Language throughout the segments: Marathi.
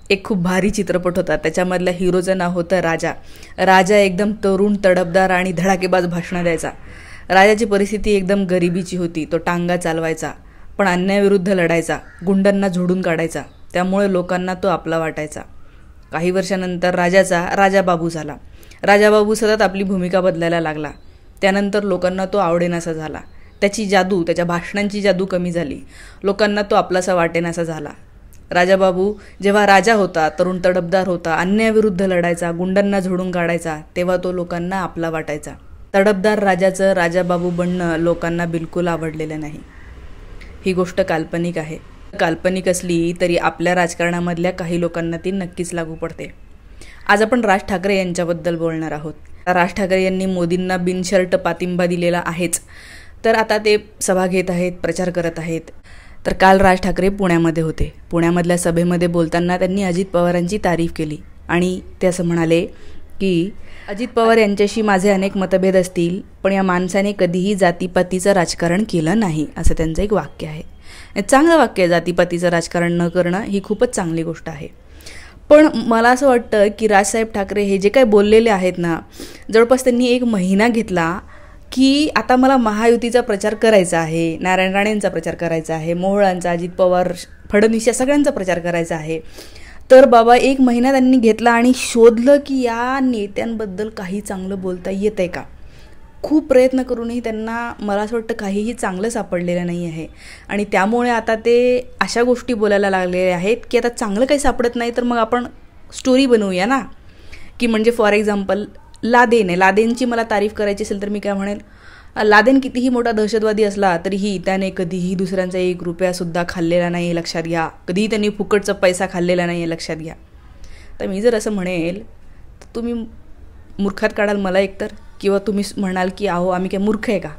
एक खूप भारी चित्रपट होता. त्याच्यामधल्या हिरोचं नाव होतं राजा. राजा एकदम तरुण, तडफदार आणि धडाकेबाज भाषणं द्यायचा. राजाची परिस्थिती एकदम गरिबीची होती. तो टांगा चालवायचा, पण अन्यायाविरुद्ध लढायचा, गुंडांना झोडून काढायचा. त्यामुळे लोकांना तो आपला वाटायचा. काही वर्षानंतर राजाचा राजाबाबू झाला. राजाबाबू सतत आपली भूमिका बदलायला लागला. त्यानंतर लोकांना तो आवडेनासा झाला. त्याची जादू, त्याच्या भाषणांची जादू कमी झाली. लोकांना तो आपलासा वाटेनासा झाला. राजाबाबू जेव्हा राजा होता, तरुण तडफदार होता, अन्यायाविरुद्ध लढायचा, गुंडांना झोडून काढायचा, तेव्हा तो लोकांना आपला वाटायचा. तडफदार राजाचं राजाबाबू बनणं लोकांना बिलकुल आवडलेलं नाही. ही गोष्ट काल्पनिक आहे. काल्पनिक असली तरी आपल्या राजकारणामधल्या काही लोकांना ती नक्कीच लागू पडते. आज आपण राज ठाकरे यांच्याबद्दल बोलणार आहोत. राज ठाकरे यांनी मोदींना बिनशर्त पाठिंबा दिलेला आहेच, तर आता ते सभा घेत आहेत, प्रचार करत आहेत. तर काल राज ठाकरे पुण्यामध्ये होते. पुण्यामधल्या सभेमध्ये बोलताना त्यांनी अजित पवारांची तारीफ केली आणि ते असं म्हणाले की अजित पवार यांच्याशी माझे अनेक मतभेद असतील, पण या माणसाने कधीही जातीपातीचं राजकारण केलं नाही, असं त्यांचं एक वाक्य आहे. चांगलं वाक्य आहे. जातीपातीचं राजकारण न करणं ही खूपच चांगली गोष्ट आहे. पण मला असं वाटतं की राजसाहेब ठाकरे हे जे काही बोललेले आहेत ना, जवळपास त्यांनी 1 महिना घेतला की आता मला महायुतीचा प्रचार करायचा आहे, नारायण राणेंचा प्रचार करायचा आहे, मोहोळांचा, अजित पवार, फडणवीस या सगळ्यांचा प्रचार करायचा आहे. तर बाबा 1 महिना त्यांनी घेतला आणि शोधलं की या नेत्यांबद्दल काही चांगलं बोलता येत आहे का. खूप प्रयत्न करूनही त्यांना मला असं वाटतं काहीही चांगलं सापडलेलं नाही आहे. आणि त्यामुळे आता ते अशा गोष्टी बोलायला लागलेले आहेत की आता चांगलं काही सापडत नाही तर मग आपण स्टोरी बनवूया ना. की म्हणजे फॉर एक्झाम्पल लादेन आहे. लादेनची मला तारीफ करायची असेल तर मी काय म्हणेल, लादेन कितीही मोठा दहशतवादी असला तरीही त्याने कधीही दुसऱ्यांचा 1 रुपयासुद्धा खाल्लेला नाही, लक्षात घ्या. कधीही त्यांनी फुकटचा पैसा खाल्लेला नाही आहे, लक्षात घ्या. तर मी जर असं म्हणेल तर तुम्ही मूर्खात काढाल मला एकतर, किंवा तुम्ही म्हणाल की अहो आम्ही काय मूर्ख आहे का.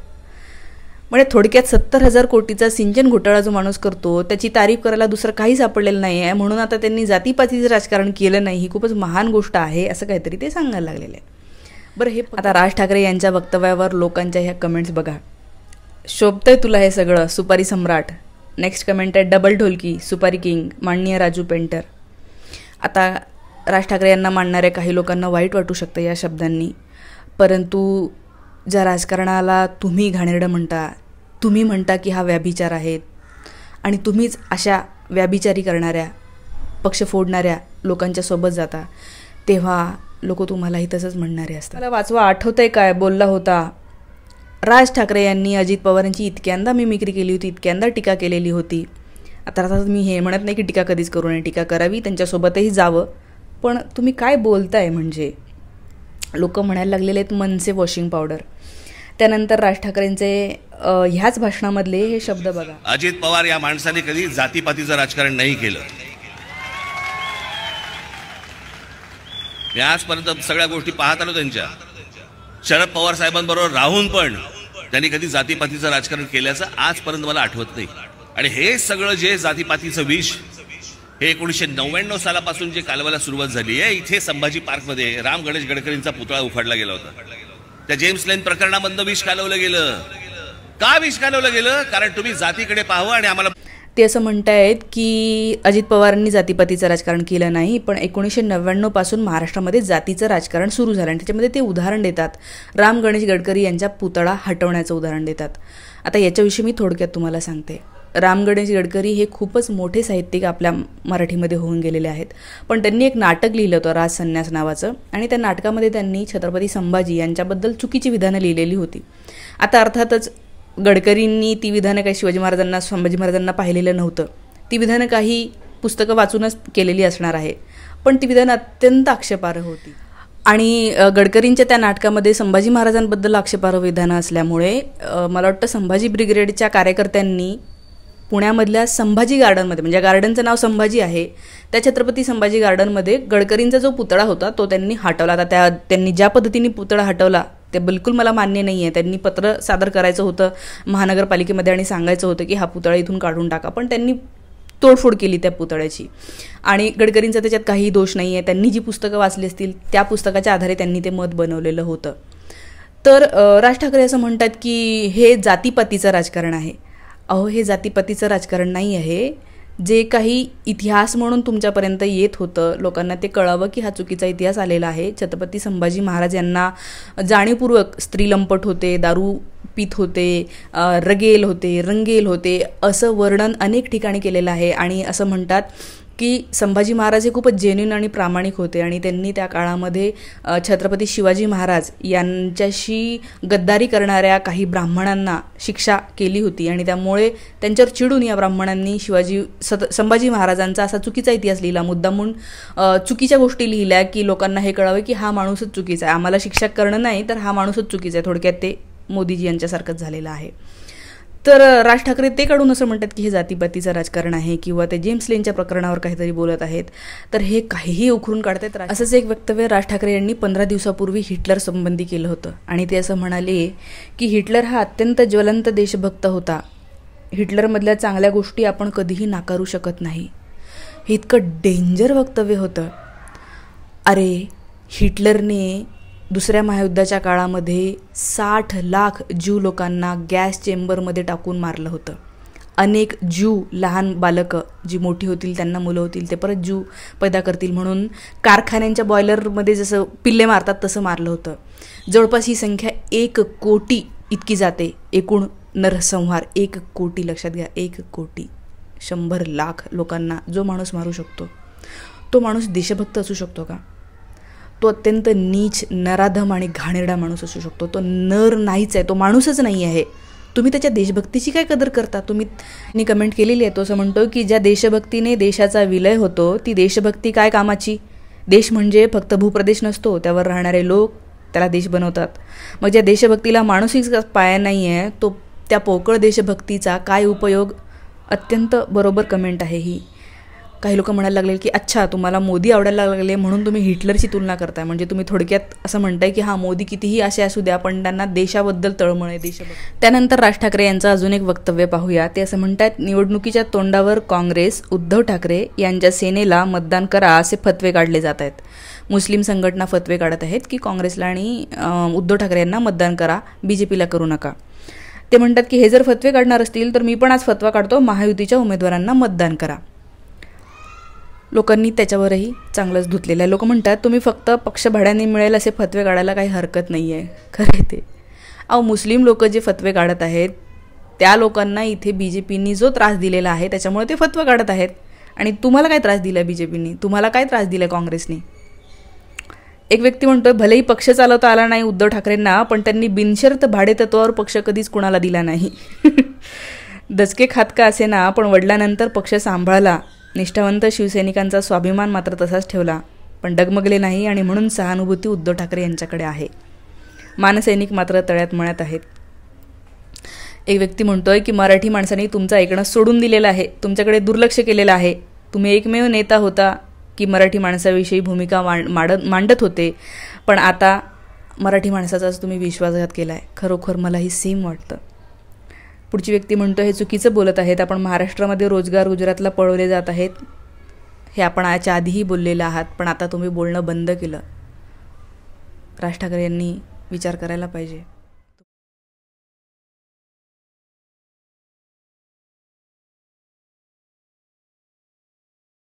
म्हणजे थोडक्यात 70,000 कोटीचा सिंचन घोटाळा जो माणूस करतो त्याची तारीफ करायला दुसरं काही सापडलेलं नाही आहे, म्हणून आता त्यांनी जातीपातीचं राजकारण केलं नाही, ही खूपच महान गोष्ट आहे असं काहीतरी ते सांगायला लागलेलं आहे. बरं, हे आता राज ठाकरे यांच्या वक्तव्यावर लोकांच्या ह्या कमेंट्स बघा. शोभतंय तुला हे सगळं, सुपारी सम्राट. नेक्स्ट कमेंट आहे डबल ढोलकी, सुपारी किंग, माननीय राजू पेंटर. आता राज ठाकरे यांना मानणाऱ्या काही लोकांना वाईट वाटू शकतं या शब्दांनी, परंतु ज्या राजकारणाला तुम्ही घाणेरडं म्हणता, तुम्ही म्हणता की हा व्याभिचार आहेत आणि तुम्हीच अशा व्याभिचारी करणाऱ्या, पक्ष फोडणाऱ्या लोकांच्या सोबत जाता, तेव्हा लोक तुम्हालाही तसंच म्हणणारे असतात. मला वाचवा, आठवतंय काय बोलला होता राज ठाकरे यांनी अजित पवारांची इतक्यांदा मिमिक्री केली होती, इतक्यांदा टीका केलेली होती. आता मी हे म्हणत नाही की टीका कधीच करू नये, टीका करावी, त्यांच्यासोबतही जावं, पण तुम्ही काय बोलताय. म्हणजे लोक म्हणायला लागलेले आहेत मनसे वॉशिंग पावडर. त्यानंतर राज ठाकरेंचे ह्याच भाषणामधले हे शब्द बघा. अजित पवार या माणसाने कधी जातीपातीचं राजकारण नाही केलं. मी आजपर्यंत सगळ्या गोष्टी पाहत आलो त्यांच्या. शरद पवार साहेबांबरोबर राहून पण त्यांनी कधी जातीपातीचं राजकारण केल्याचं आजपर्यंत मला आठवत नाही. आणि हे सगळं जे जातीपातीचं विष हे 1999 सालापासून जे कालवायला सुरुवात झाली आहे. इथे संभाजी पार्कमध्ये राम गणेश गडकरींचा पुतळा उखाडला गेला होता. त्या जेम्स लेन प्रकरणामधनं विष कालवलं गेलं. का विष कालवलं गेलं? कारण तुम्ही जातीकडे पाहावं आणि आम्हाला. ते असं म्हणतायत की अजित पवारांनी जातीपातीचं राजकारण केलं नाही, पण 1999 पासून महाराष्ट्रामध्ये जातीचं राजकारण सुरू झालं. आणि त्याच्यामध्ये ते उदाहरण देतात, राम गणेश गडकरी यांचा पुतळा हटवण्याचं उदाहरण देतात. आता याच्याविषयी मी थोडक्यात तुम्हाला सांगते. राम गणेश गडकरी हे खूपच मोठे साहित्यिक आपल्या मराठीमध्ये होऊन गेलेले आहेत, पण त्यांनी एक नाटक लिहिलं होतं राज संन्यास नावाचं, आणि त्या नाटकामध्ये त्यांनी छत्रपती संभाजी यांच्याबद्दल चुकीची विधानं लिहिलेली होती. आता अर्थातच गडकरींनी ती विधानं काही शिवाजी महाराजांना, संभाजी महाराजांना पाहिलेलं नव्हतं. ती विधानं काही पुस्तकं वाचूनच केलेली असणार आहे, पण ती विधानं अत्यंत आक्षेपार्ह होती. आणि गडकरींच्या त्या नाटकामध्ये संभाजी महाराजांबद्दल आक्षेपार्ह विधानं असल्यामुळे मला वाटतं संभाजी ब्रिगेडच्या कार्यकर्त्यांनी पुण्यामधल्या संभाजी गार्डनमध्ये, म्हणजे गार्डनचं नाव संभाजी आहे, त्या छत्रपती संभाजी गार्डनमध्ये गडकरींचा जो पुतळा होता तो त्यांनी हटवला. आता त्यांनी ज्या पद्धतीने पुतळा हटवला ते बिलकुल मला मान्य नाही आहे. त्यांनी पत्र सादर करायचं होतं महानगरपालिकेमध्ये आणि सांगायचं होतं की हा पुतळा इथून काढून टाका, पण त्यांनी तोडफोड केली त्या पुतळ्याची. आणि गडकरींचा त्याच्यात काही दोष नाही आहे. त्यांनी जी पुस्तकं वाचली असतील त्या पुस्तकाच्या आधारे त्यांनी ते मत बनवलेलं होतं. तर राज ठाकरे असं म्हणतात की हे जातीपातीचं राजकारण आहे. अहो, हे जातीपातीचं राजकारण नाही आहे, जे काही इतिहास म्हणून तुमच्यापर्यंत येत होतं, लोकांना ते कळावं की हा चुकीचा इतिहास आलेला आहे. छत्रपती संभाजी महाराज यांना जाणीवपूर्वक स्त्री लंपट होते, दारू पीत होते, रंगेल होते असं वर्णन अनेक ठिकाणी केलेलं आहे. आणि असं म्हणतात की संभाजी महाराज हे खूपच जेन्युइन आणि प्रामाणिक होते आणि त्यांनी त्या काळामध्ये छत्रपती शिवाजी महाराज यांच्याशी गद्दारी करणाऱ्या काही ब्राह्मणांना शिक्षा केली होती आणि त्यामुळे त्यांच्यावर चिडून या ब्राह्मणांनी संभाजी महाराजांचा असा चुकीचा इतिहास लिहिला, मुद्दामून चुकीच्या गोष्टी लिहिल्या की लोकांना हे कळावं की हा माणूसच चुकीचा आहे, आम्हाला शिक्षा करणं नाही तर हा माणूसच चुकीचा आहे. थोडक्यात ते मोदीजी यांच्यासारखंच झालेलं आहे. तर राज ठाकरे ते काढून असं म्हणतात की हे जातीपातीचं राजकारण आहे किंवा ते जेम्स लेनच्या प्रकरणावर काहीतरी बोलत आहेत. तर हे काहीही उखरून काढतात. असंच एक वक्तव्य राज ठाकरे यांनी 15 दिवसापूर्वी हिटलर संबंधी केलं होतं आणि ते असं म्हणाले की हिटलर हा अत्यंत ज्वलंत देशभक्त होता. हिटलरमधल्या चांगल्या गोष्टी आपण कधीही नाकारू शकत नाही. हे इतकं डेंजर वक्तव्य होतं. अरे, हिटलरने दुसऱ्या महायुद्धाच्या काळामध्ये 60 लाख ज्यू लोकांना गॅस चेंबरमध्ये टाकून मारलं होतं. अनेक ज्यू लहान बालकं जी मोठी होतील, त्यांना मुलं होतील, ते परत ज्यू पैदा करतील म्हणून कारखान्यांच्या बॉयलरमध्ये जसं पिल्ले मारतात तसं मारलं होतं. जवळपास ही संख्या 1 कोटी इतकी जाते. एकूण नरसंहार 1 कोटी, लक्षात घ्या, 1 कोटी. 100 लाख लोकांना जो माणूस मारू शकतो तो माणूस देशभक्त असू शकतो का? तो अत्यंत नीच, नराधम आणि घाणेरडा माणूस असू शकतो. तो नर नाहीच आहे, तो माणूसच नाही आहे. तुम्ही त्याच्या देशभक्तीची काय कदर करता? तुम्ही कमेंट केलेली आहे. तो असं म्हणतो की ज्या देशभक्तीने देशाचा विलय होतो ती देशभक्ती काय कामाची? देश म्हणजे फक्त भूप्रदेश नसतो, त्यावर राहणारे लोक त्याला देश बनवतात. मग ज्या देशभक्तीला मानसिक पाया नाही आहे तो त्या पोकळ देशभक्तीचा काय उपयोग? अत्यंत बरोबर कमेंट आहे ही. काही लोक म्हणायला लागले की अच्छा, तुम्हाला मोदी आवडायला लागले म्हणून तुम्ही हिटलरची तुलना करताय. म्हणजे तुम्ही थोडक्यात असं म्हणताय की हा मोदी कितीही असे असू द्या पण त्यांना देशाबद्दल तळमळ आहे, देशभक्त. त्यानंतर राज ठाकरे यांचं अजून एक वक्तव्य पाहूया. ते असं म्हणतात, निवडणुकीच्या तोंडावर काँग्रेस, उद्धव ठाकरे यांच्या सेनेला मतदान करा असे फतवे काढले जात आहेत. मुस्लिम संघटना फतवे काढत आहेत की काँग्रेसला आणि उद्धव ठाकरे यांना मतदान करा, बीजेपीला करू नका. ते म्हणतात की हे जर फतवे काढणार असतील तर मी पण आज फतवा काढतो, महायुतीच्या उमेदवारांना मतदान करा. लोकांनी त्याच्यावरही चांगलंच धुतलेलं आहे. लोक म्हणतात तुम्ही फक्त पक्ष भाड्याने मिळेल असे फतवे काढायला काही हरकत नाही आहे. खरं आहे ते. मुस्लिम लोक जे फतवे काढत आहेत त्या लोकांना इथे बीजेपीनी जो त्रास दिलेला आहे त्याच्यामुळे ते फतवे काढत आहेत. आणि तुम्हाला काय त्रास दिला बीजेपीनी? तुम्हाला काय त्रास दिला काँग्रेसनी? एक व्यक्ती म्हणतोय भलेही पक्ष चालवता आला नाही उद्धव ठाकरेंना पण त्यांनी बिनशर्त भाडेतत्वावर पक्ष कधीच कुणाला दिला नाही. दचके खात का असे ना पण वडिलांनंतर पक्ष सांभाळला. निष्ठावंत शिवसैनिकांचा स्वाभिमान मात्र तसाच ठेवला, पण डगमगले नाही आणि म्हणून सहानुभूती उद्धव ठाकरे यांच्याकडे आहे. मानसैनिक मात्र तळ्यात मळ्यात आहेत. एक व्यक्ती म्हणतोय की मराठी माणसांनी तुमचं ऐकणं सोडून दिलेलं आहे, तुमच्याकडे दुर्लक्ष केलेलं आहे. तुम्ही एकमेव नेता होता की मराठी माणसाविषयी भूमिका मांडत होते, पण आता मराठी माणसाचाच तुम्ही विश्वासघात केला आहे. खरोखर मलाही सेम वाटतं. पुढची व्यक्ती म्हणतो हे चुकीचं बोलत आहेत, आपण महाराष्ट्रामध्ये रोजगार गुजरातला पळवले जात आहेत हे आपण याच्या आधीही बोललेलं आहात, पण आता तुम्ही बोलणं बंद केलं. राज ठाकरे यांनी विचार करायला पाहिजे.